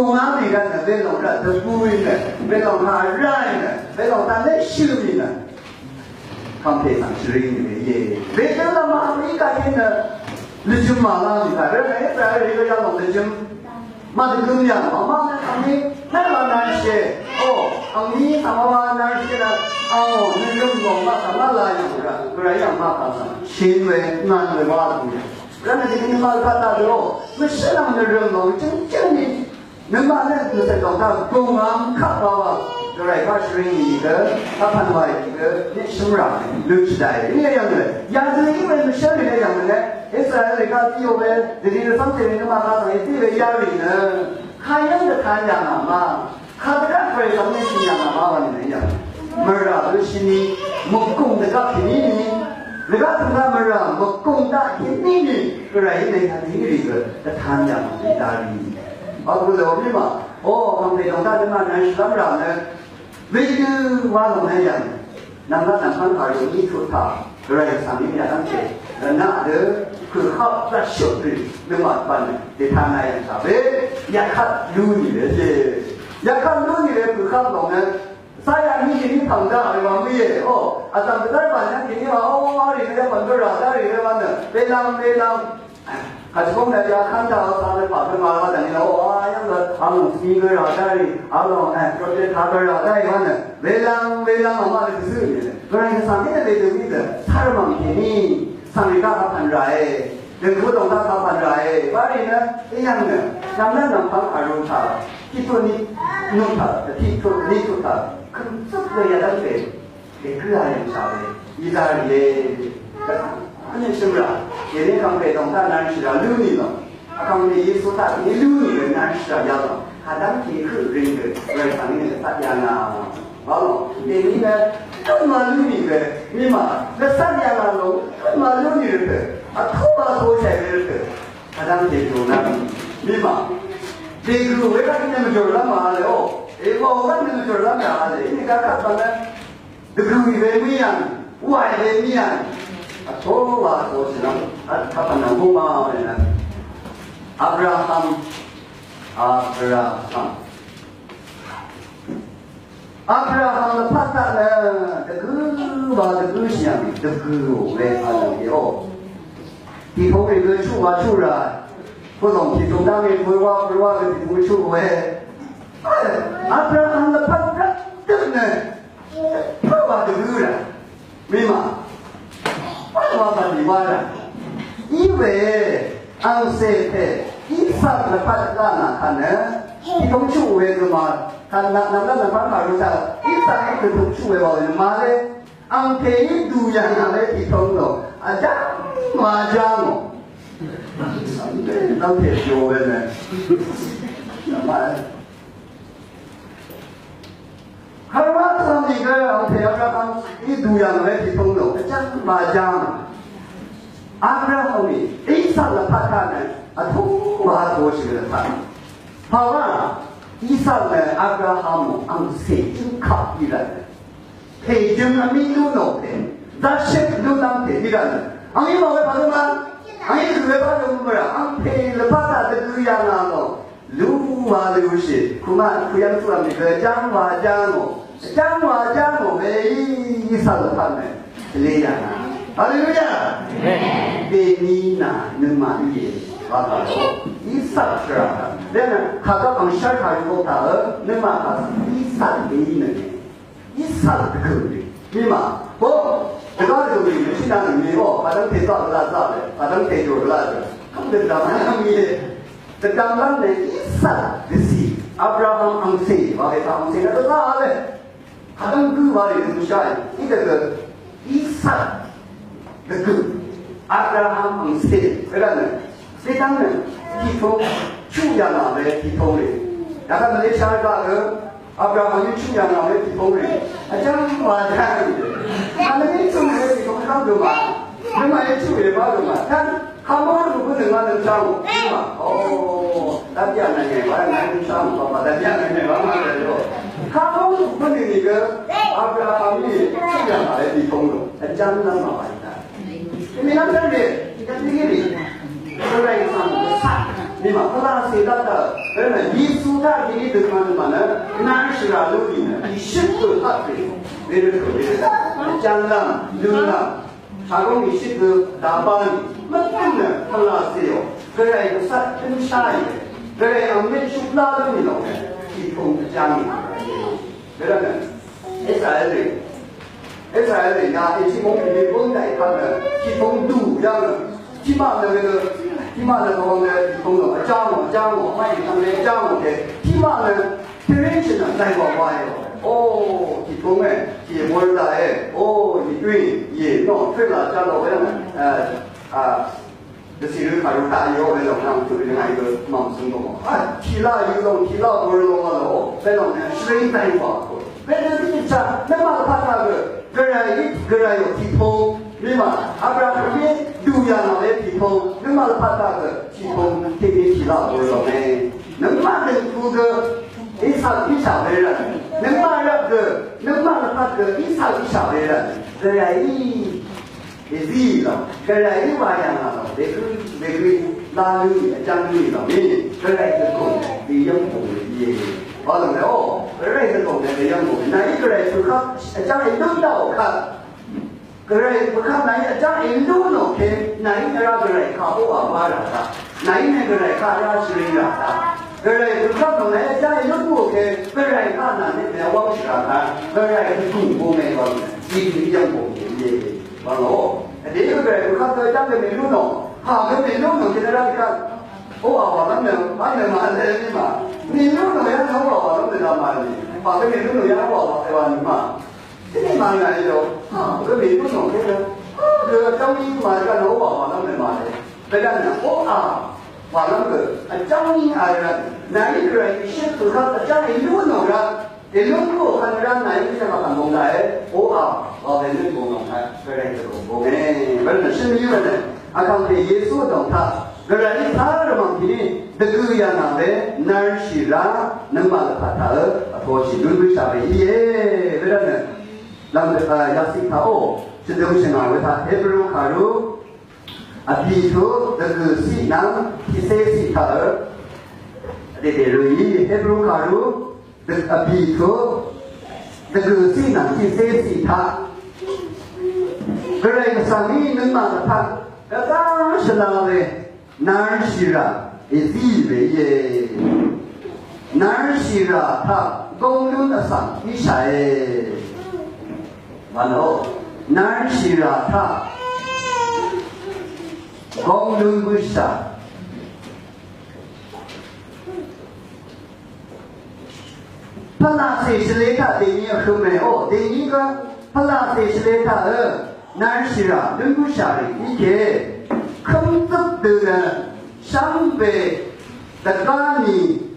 公安里干的，别弄人的不应的，别弄他人的，别弄他那修理的，他们非常适应的也。别觉得嘛，一个人的，你就马上你看，人没在一个要弄的就，嘛就更样，嘛呢，他们那么难写哦，你他妈难写的，哦，那人弄嘛他妈来有人，不然样嘛他们，行为难为嘛不一样。人家这个嘛看到的哦，那是那么的人哦，真的，能把那个在搞到公安看到啊，就来发适应一个，他判断一个那什么啊，六时代那样的，样子因为小的那样的呢，也是那个第二个，这里方式的嘛，他从这个压力呢，看样的看样啊嘛，看这个可以从那些样啊嘛，往里面样，没啊，都是你木工的个便宜。那个东他们啊，我公大一年的，个人那他那个在谈讲意大利，不是我们嘛，他们东大的嘛，人是怎么样呢？为个话怎么样？那个南方他有一处他，个人上面也当些，那的可好在修的，那么办的，对他那样啥？也看路你的些，也看路你的可好弄呢。saya ini tangga orang ni, asal kita banyak ini, hari kita bandar ada, hari kita mana, belang, kalau kita kan dah sampai pasar malam dan ini, yang tu, alam singgah ada, alam, projek ada, mana, belang, apa itu sih? Orang yang sampai itu ni, sarung ini, sampai kapan rai, dan kedua orang kapan rai, hari ni, yang ni, nampak arus tak, itu ni, nukta, itu ni nukta. 这个也能给个人稍微意大利很什么啦？也得讲北东大南是啊6年了，他们的耶稣大你6年南是啊要了，他当地是人的，来上面的大家啊，完了，这里呢这么6年的，你嘛那3年了喽，这么6年的，头发多才的，他当地就那，你嘛，这个为啥你们就那么了哦？我们那个就是那么样的，你看看他们，这个为咩样，外为咩样，头发多是那，他们能不嘛的呢？阿布拉罕的帕萨呢，这个吧，这个像，这个为啥呢？地头这个树啊树啊，不懂地头上面不挖的地头树为。阿布拉罕的帕萨，这个呢，不挖这个了，明白？不挖把你挖了，因为安塞特伊萨的帕萨那看呢，地头树为什么？看那方法就是，伊萨的地头树为什么嘞？安佩伊杜亚那嘞地头咯，这麻将哦，那铁修的呢，什么？还有他那个我陪要他一度样来提通了，这麻将，阿布拉罕的一上了他看呢，通话多是个他，好吧，一上了阿布拉罕姆按谁就考虑了，陪着他们都弄的，但是都当陪的了，俺一毛会发生吗？俺一个月发生不了，俺陪了把他的这样啊咯。路啊路是，苦样说那个讲话没意思的他们，这样啊，哈利路亚，给你那能满意，完了，一三十啊，那呢，他到讲小卡以后，他能满他一三给你呢，一三的够的，明白？这个就你们去那里面把他推到那的，把他推走了的，他们知道吗？这刚刚的以撒的事，阿布拉罕昂塞，话给他昂塞那个啥嘞？他当初话的是啥？你这个以撒的个阿布拉罕昂塞，这个呢，这当然提出主要那边提出的，然后那下一个阿布拉罕就主要那边提出的，讲话这样的，他那边主要提出他干嘛？那么也主要干嘛？他们如果能上路，是吧？大家那个玩男人上路，大家那个玩嘛的时候，他们如果那个阿布拉罕的这样来的通路，讲那么玩的，你那这里，你看这里，出来一上路，你嘛不拉谁的，而呢，耶稣他给你的嘛什么呢？男士啊，奴隶呢，你习惯他对，为了可为了讲了，流浪，查公你习惯打扮，那真的不拉谁哟，这样一个啥真啥一个，这样没出拉的你懂的，一通讲你，对了呢，一才对。一才人家一起我们的本来他们一通度样的，起码的那个，起码的我们的一通的讲我，欢迎他们来讲我的，起码的别人是能在我话哟，哦，一通哎，也不是的哎，哦，一对也弄对了，讲到我们就是人看入大有那种让就是另外一个忙生动啊，提了有种提了不是弄了喽，那种呢水在话，别人你讲那么怕那个。个人有体通，对吗？不然后面有样那的体通，那么怕那个体通天天提到多少呢？能骂人哭个一场一小的人，能骂那个一场一小的人，个人一了，个人一玩样了，那个拉里讲里了，个人一个利用不也。好了没有？人是懂得这样子，那一个人不看，将一路到看，个人不看那将一路弄看，那一个人看不完完了的，那一个人看要是人了的，个人不看那将一路不看，个人看那那往事了的，个人是中国没完的，一定要过也完了。第二个人不看这将个没路弄，好个没路弄现在让你看。我能把你买来的嘛？你如果要找我，能得到买的，把这个如果要我对吧？你嘛，这个买来的啊，这美国农这个，这个张英买个老王能得买的，这个呢，我那个张英爱人，哪一个人是做他的张英路农人，一路过看人哪一个什么很公来，我在那公农台，这个是公哎，不是是你们的，看这耶稣懂他。个人他的问题，这个样那的哪是啦？能把它他或是轮回下来耶，为了呢，让亚西他是东西嘛？为他黑不如卡如比图这个西南ที่西他这个容易黑不如卡如这个比图这个西南ที่西他，个人上面能把它，当是那的。哪是啊？以为耶，哪是啊？他公路的上一下哎，完了，哪是啊？他公路不上，他那谁是来他对你后面对你个，他那谁是来他哪是啊？路不下的一天。空着的呢，上北的干你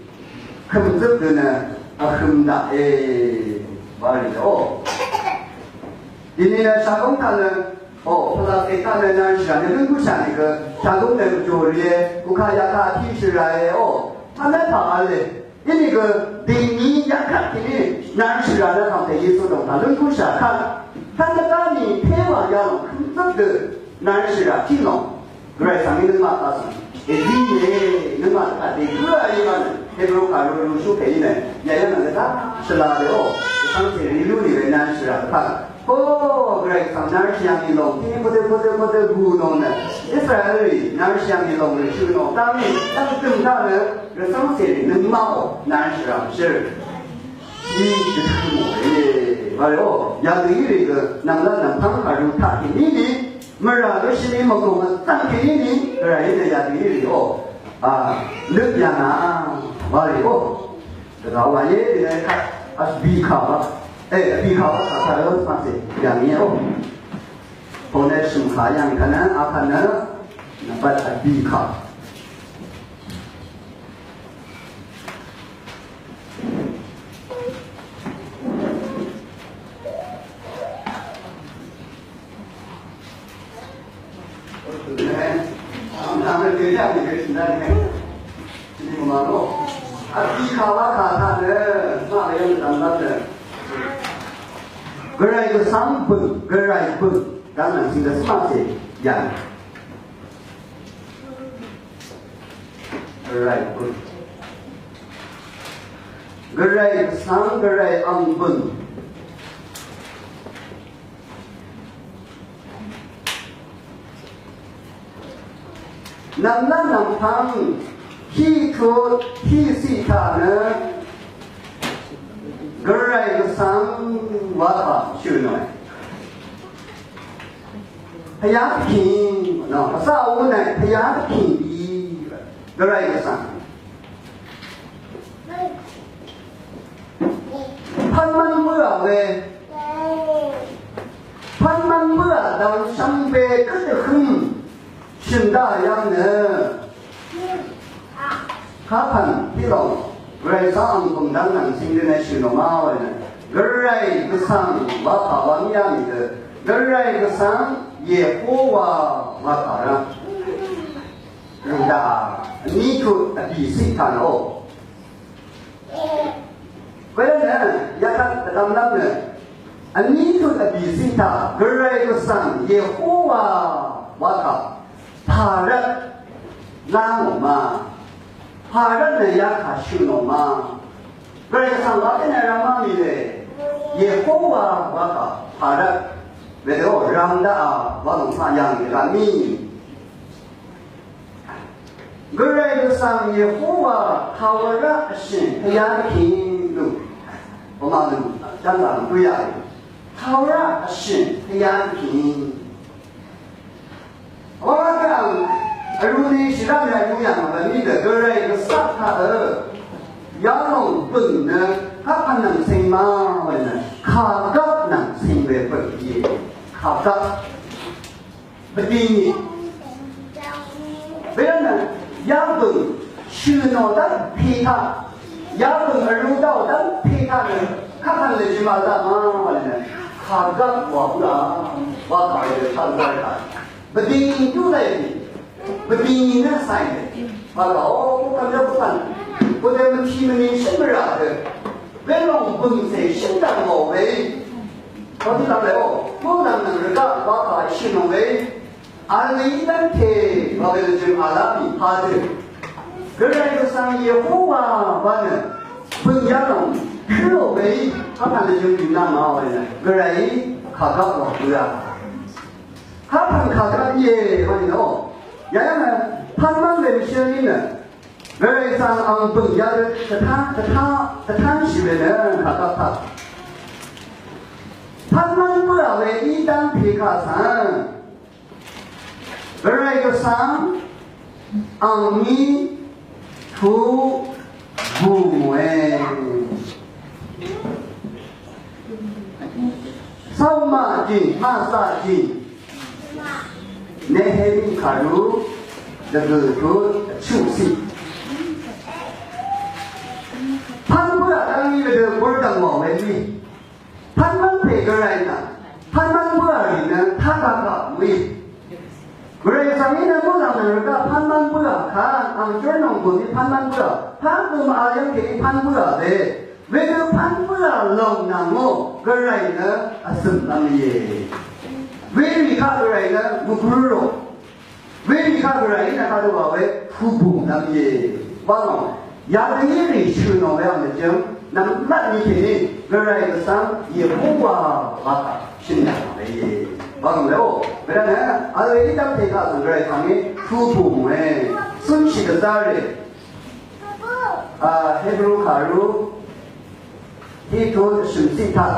空着的呢，很大完了今天呢，上工他呢，不知道给他们呢是让你不像那个上工的做的，我看呀他提示来他们怕的，那个对你呀看的呢，哪是让他们的意思懂他能不想看，他的干你偏往要空着的，哪是啊听懂。그래 상인은 맞았어. 이게 는 맞다. 이거야 이거는 해로 가로로 수페이네. 야야는 다 슬라데오. 상태 리루니 왜난시라. 그래 상나시양이 놈. 포데 구노네. 이스라엘이 나시양이 놈을 주노. 땅이 땅 그 상태는 마오 난시라. 이 말이요. 야들이 그 남자는 방가루 타기니 mà cái suy nghĩ một cùng tăng kỹ ní rồi này là gì đi nước nhà na vào đi rồi vào vậy thì này bị khảo thà đó mà gìอย่างนี้คนในสุขาอย่างขนาดขนาดนับว่าbị khảo 나는 그냥 이랬는데 지금 말로 비카와 가타는 말을 담당들 그래 이거 상품 그래 이거 나는 진짜 스마트 야 gerai pun, gerai sang gerai ambun. Nam thang khi thốt khi si thả nữa gerai sang wa pa chữ nóiพยาธิเนาะภาษาอูเนี่ยพยาธิgerai sangพันมันเมื่อเวพันมันเมื่อดังสังเบก็จะขึ้นชินได้ยังเนอะข้าพันที่เราเรื่องสร้างคงดังนั้นสิ่งที่ในชีวิตมาไว้เนี่ยเรื่องก็สร้างว่าภาวะนี้มีเถอะเรื่องก็สร้างเยี่ยโอวาว่าภาระเรื่องด่านี่คืออดีตสิ่งที่เราเวลาเนี่ยอยากจะทำเนี่ยอันนี้คืออดีตสิ่งที่เรื่องก็สร้างเยี่ยโอวาว่าภาระล้างออกมาภาระเนี่ยอยากขาดชื่อออกมาเรื่องสังกัดเนี่ยเราไม่มีเลยเยี่ยโอวาว่าภาระเวลาเราได้ว่าต้องสร้างอย่างนี้ละมีเรื่องสังเยี่ยโอวาภาระสิ่งที่อยากทิ้งดูผมมาดูจังหวะตัวอย่างภาระสิ่งที่อยากทิ้งว่ากันรู้ดีสิเราเนี่ยรู้อย่างแบบนี้เด็กอะไรก็สักท่ายาลงปุ่นเนี่ยถ้าพันหนังสิงมาเลยนะขากับหนังสิงเลยแบบนี้ขากับแบบนี้เรื่องนั้นยาปุ่นชื่อนอดันพีท่ายาปุ่นรู้ดาวดันพีท่าเนี่ยถ้าพันเลยจิมาละมาเลยนะขากับว่าบุระว่าใครจะทำได้บดีดูเลยบดีน่าใส่มาแล้วพวกกันจะพวกกันพวกเด็กมันทีมันมีสิ่งอะไรเรื่องลงบึงเสียสิ่งต่างๆเลยพอที่ทำแล้วพวกนั้นมันก็ว่าขายสิ่งเลยอะไรนั่นเทว่าเป็นจึงอะไรมีพาเดเรื่องก็สั่งเยอะหัวว่าเนี่ยบึงยาลงคือเราไปถ้าพันธุ์จึงอยู่น้ำมาเลยนะเรื่องขาดว่าเบื่อถ้าพันขาดก็เย่มาเนาะอย่างนั้นพันมันเป็นเชื่อนี่เนี่ยเรื่องสร้างอันเป็นยาจะท่าชีวิตเนี่ยขาดก็พันมันเมื่อเวทีตั้งพิฆาตสังเรื่องก็สร้างอันนี้ถูกบุ้มเองสมาจิมาสาจิเนี่ยให้มีขารูจะเกิดขึ้นชุ่มสิพันเมื่อตั้งนี้ไปเดินบนดังหมอไม่มีพันมันเพกอะไรนะพันมันเมื่อนี่นะท่าตากะมีเรื่องสังนี้นะพวกเราเนี่ยก็พันมันเมื่อค่ะอันเจ้าหนุ่มคนที่พันมันเมื่อพันคือมาอย่างที่พันเมื่อเลยเวลาพันเมื่อลงนางโง่ก็ไรนะสุดน้ำเย่เวลีข้าอะไรนะมุกรุโรเวลีข้าอะไรนะข้าตัวเวฟูบุน้ำเย่ว่าน้องยาดีนี่ชื่อน้องเวลาเนี่ยจังนั่นนั่นนี่ที่นี่อะไรก็สั่งเยี่ยมว่าว่าชิ้นอย่างไรว่าน้องแล้วเวลาเนี่ยอะไรที่ทำที่ข้าตัวอะไรทำนี่ฟูบุเว้สุนทรีก็ได้เฮบรูคารูที่ทุนสุนทรีท่า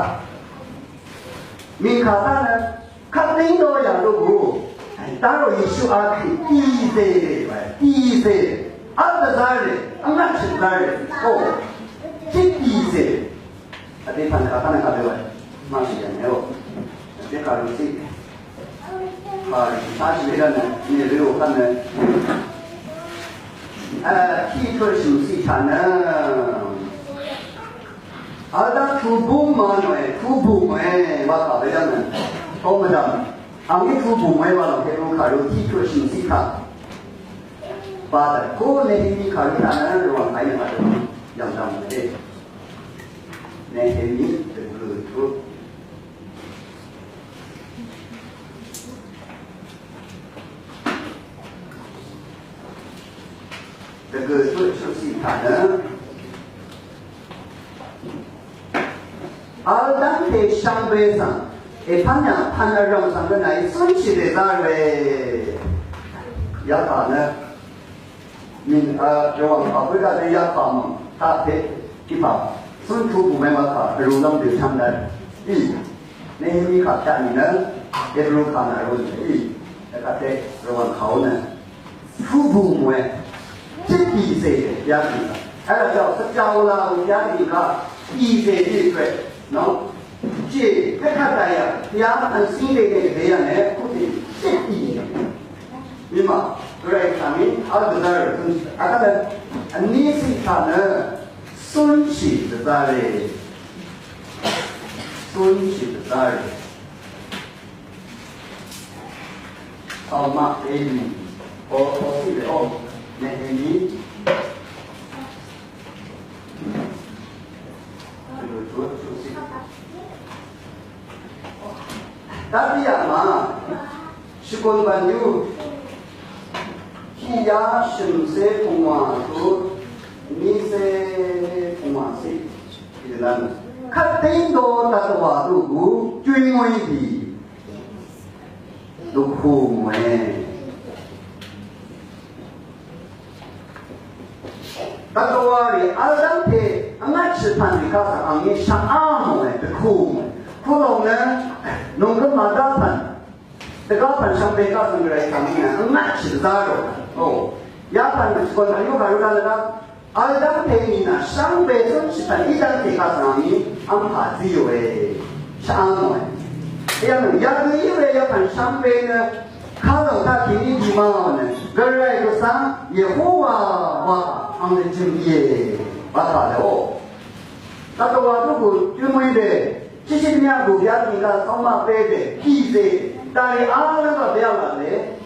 มีข้าท่านนะขัดลิ้นโดยอย่างรู้ตาเราอิสุอาคีอีเซ่อีเซ่อันนั้นเลยอันนั้นชิดเลยโอ้คิดอีเซ่แต่ที่พันข้าเนี่ยข้าด้วยมาสิอย่างนี้โอ้เด็กข้ารู้สิข้าชีวิตนั้นนี่เรื่องกันเนี่ยที่ทุนสุนทรีท่านนะอาจจะทุบุมมาหน่อยทุบุมว่าข้าไปยังเนี่ยโอ้มาดามอันนี้ทุบุมว่าเราเห็นลูกค้ารู้ที่ทุนสุนทรีท่านป้าแต่ก็ในที่นี้ข้ารู้นะระหว่างใครมาดูยังทำเนี่ยในที่นี้เป็นคือทุกแต่คือทุ 타는 알단테 샹베상 에파냐 파나랑상가 나이 손시데 자르베 야타는 저왕 아프리카의 야타는 타테 기파 손투부메마카 루남들 참날 이 내힘이 갑자기는 에루카나로는 그때 그런 가오는 후부모의 특이세의 야기가 그래서 스자오라 야기가 이세의 너 제 백화다야 야한 신뢰의 대안에 굳이 특이 이마 그래 감이 아들을 아까는 니시타는 손시드다래 손시드다래 엄마 애기 어디래 내 애기 다비야마 시골반유 희야 심세 공화도 미세 공화세 이런 카테인도 다도와도 주인공이디 놓고에 다도와리 알단테 안가치판이 가서 안이 샤아모에 듣고 그동안 농금마다판 대가판 상대가 성그레 가면 안가치다로 야판 그건 아니고 가루다가 알단테이나 상배선 시판 이단테 가서 안이 안파지요에 샤아모에 이야는 야그이외 야판 상배는 가로다 기니지만은 그래서 예호와와 안의 증기에 왔다요. 나도 와도 주문인데 70년 고비아니까 성마 빼대 기세 딸이 아르가 배워라네.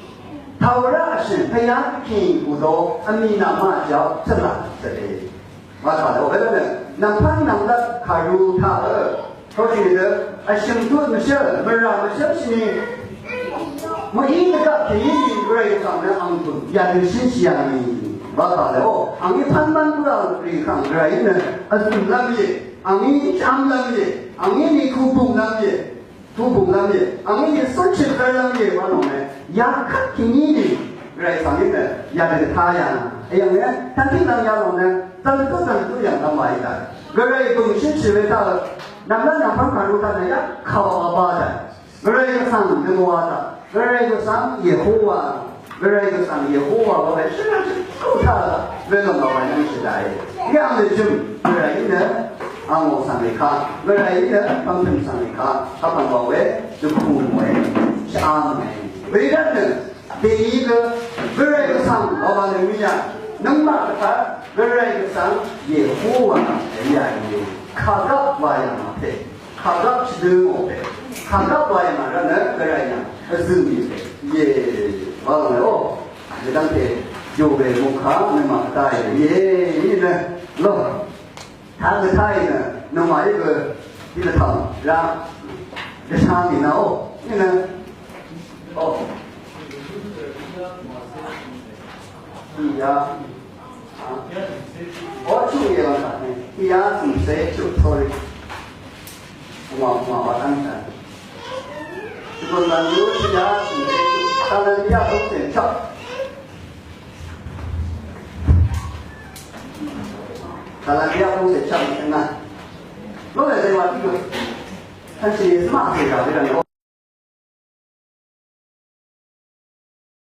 타오라신 배양킹 구도 아미나마죠. 설라스레. 왔다요. 왜냐면 남판 남다 가루타 거기는 아심도는 뭐라무셔시니 뭐 이가 개인이 그래서 아무튼 야를 신시하니 맞아요. 아니 판단보다 우리 강그라이는 아줌남이 아니 잠남이 아니 구봉남이 구봉남이 아니 솔직할남이 말로네 약한 기니리 그래서 아니면 야를 타야 이형은 단기당 야로는 단도단 양단 말이다. 그래 동신치에다 남자 남편 가루다냐 가봐봐다. 그래 상 누구와다. 그래 상 예호와 그래 상 예호와 왜 신을 쏟아 왜 넘어가는 시대에 이게 좀 그래는 아무상이가 그래는 방송상이가 한번에 누구모에 샤네 왜냐면 대이가 그래 상 너만을 위한 능마가 그래 상 예호와 이야기 가갑와야 돼 가갑 지등 오래 가갑와야 말하는 그래야 özüm이 예 맞아요. 그다음에 요배 목하 내막다에 예 이는 로 다그 사이는 너무 이거 이거 라 대상이 나오 이는 이야 어추에 왔다네 이야 좀세 좀 소리 왔단다 이건 난 요시야 다른 이야 동생 쳐 다른 이야 동생 쳐 있나 너네 대화 이거 사실 스마트가 이런 거